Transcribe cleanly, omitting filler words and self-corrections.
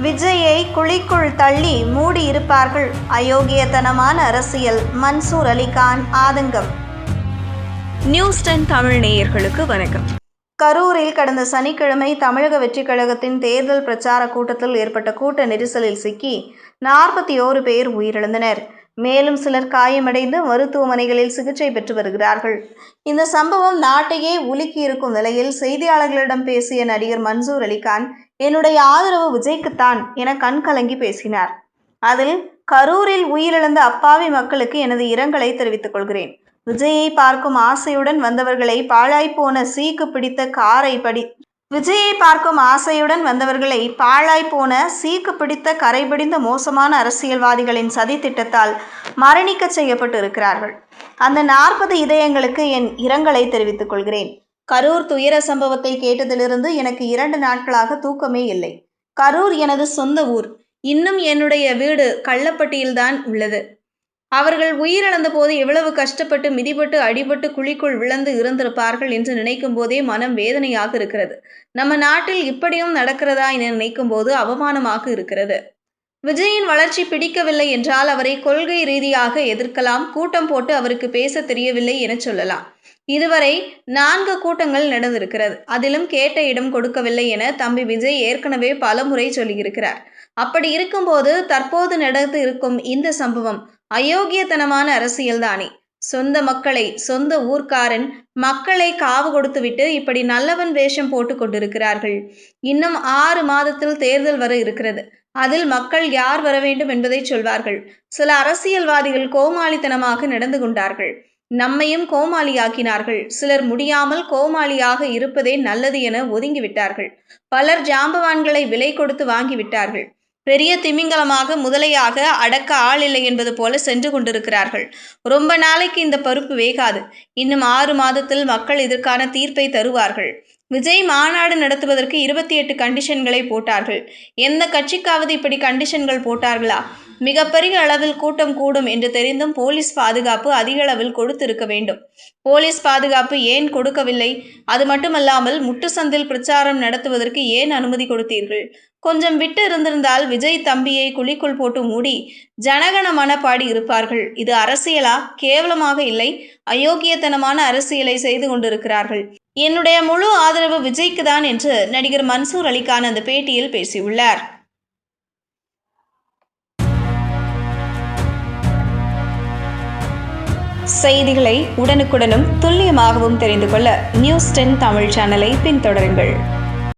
விஜயை குழிக்குள் தள்ளி மூடி இருப்பார்கள். அயோக்கியத்தனமான அரசியல். மன்சூர் அலிகான் ஆதங்கம். நியூஸ் 10 தமிழ் நேயர்களுக்கு வணக்கம். கரூரில் கடந்த சனிக்கிழமை தமிழக வெற்றிக் கழகத்தின் தேர்தல் பிரச்சார கூட்டத்தில் ஏற்பட்ட கூட்ட நெரிசலில் சிக்கி 41 பேர் உயிரிழந்தனர். மேலும் சிலர் காயமடைந்து மருத்துவமனைகளில் சிகிச்சை பெற்று வருகிறார்கள். இந்த சம்பவம் நாட்டையே உலுக்கி இருக்கும் நிலையில் செய்தியாளர்களிடம் பேசிய நடிகர் மன்சூர் அலிகான், என்னுடைய ஆதரவு விஜய்க்குத்தான் என கண்கலங்கி பேசினார். அதில், கரூரில் உயிரிழந்த அப்பாவி மக்களுக்கு எனது இரங்கலை தெரிவித்துக் கொள்கிறேன். விஜயை பார்க்கும் ஆசையுடன் வந்தவர்களை பாழாய்ப்போன சீக்கு பிடித்த கரைபிடிந்த மோசமான அரசியல்வாதிகளின் சதி திட்டத்தால் மரணிக்க செய்யப்பட்டு இருக்கிறார்கள். அந்த 40 இதயங்களுக்கு என் இரங்கலை தெரிவித்துக் கொள்கிறேன். கரூர் துயர சம்பவத்தை கேட்டதிலிருந்து எனக்கு 2 நாட்களாக தூக்கமே இல்லை. கரூர் எனது சொந்த ஊர். இன்னும் என்னுடைய வீடு கள்ளப்பட்டியில்தான் உள்ளது. அவர்கள் உயிரிழந்த போது எவ்வளவு கஷ்டப்பட்டு மிதிபட்டு அடிபட்டு குழிக்குள் விழுந்து இறந்திருப்பார்கள் என்று நினைக்கும் போதே மனம் வேதனையாக இருக்கிறது. நம்ம நாட்டில் இப்படியும் நடக்கிறதா என நினைக்கும் போது அவமானமாக இருக்கிறது. விஜயின் வளர்ச்சி பிடிக்கவில்லை என்றால் அவரை கொள்கை ரீதியாக எதிர்க்கலாம். கூட்டம் போட்டு அவருக்கு பேச தெரியவில்லை என சொல்லலாம். இதுவரை 4 கூட்டங்கள் நடந்திருக்கிறது. அதிலும் கேட்ட இடம் கொடுக்கவில்லை என தம்பி விஜய் ஏற்கனவே பலமுறை சொல்லியிருக்கிறார். அப்படி இருக்கும்போது தற்போது நடந்து இருக்கும் இந்த சம்பவம் அயோக்கியத்தனமான அரசியல்தானே. சொந்த மக்களை, சொந்த ஊர்க்காரன் மக்களை காவு கொடுத்துவிட்டு இப்படி நல்லவன் வேஷம் போட்டு கொண்டிருக்கிறார்கள். இன்னும் 6 மாதத்தில் தேர்தல் வர இருக்கிறது. அதில் மக்கள் யார் வர வேண்டும் என்பதை சொல்வார்கள். சில அரசியல்வாதிகள் கோமாளித்தனமாக நடந்து கொண்டார்கள். நம்மையும் கோமாளியாக்கினார்கள். சிலர் முடியாமல் கோமாளியாக இருப்பதே நல்லது என ஒதுங்கிவிட்டார்கள். பலர் ஜாம்பவான்களை விலை கொடுத்து வாங்கிவிட்டார்கள். பெரிய திமிங்கலமாக முதலையாக அடக்க ஆள் இல்லை என்பது போல சென்று கொண்டிருக்கிறார்கள். ரொம்ப நாளைக்கு இந்த பருப்பு வேகாது. இன்னும் 6 மாதத்தில் மக்கள் இதற்கான தீர்ப்பை தருவார்கள். விஜய் மாநாடு நடத்துவதற்கு 28 கண்டிஷன்களை போட்டார்கள். எந்த கட்சிக்காவது இப்படி கண்டிஷன்கள் போட்டார்களா? மிகப்பெரிய அளவில் கூட்டம் கூடும் என்று தெரிந்தும் போலீஸ் பாதுகாப்பு அதிக அளவில் கொடுத்திருக்க வேண்டும். போலீஸ் பாதுகாப்பு ஏன் கொடுக்கவில்லை? அது மட்டுமல்லாமல் முட்டுசந்தில் பிரச்சாரம் நடத்துவதற்கு ஏன் அனுமதி கொடுத்தீர்கள்? கொஞ்சம் விட்டு இருந்திருந்தால் விஜய் தம்பியை குழிக்குள் போட்டு மூடி ஜனகணமன பாடி இருப்பார்கள். இது அரசியலா? கேவலமாக இல்லை. அயோக்கியத்தனமான அரசியலை செய்து கொண்டிருக்கிறார்கள். என்னுடைய முழு ஆதரவு விஜய்க்கு தான் என்று நடிகர் மன்சூர் அலிகான் அந்த பேட்டியில் பேசியுள்ளார். செய்திகளை உடனுக்குடனும் துல்லியமாகவும் தெரிந்து கொள்ள நியூஸ் 10 தமிழ் சேனலை பின்தொடருங்கள்.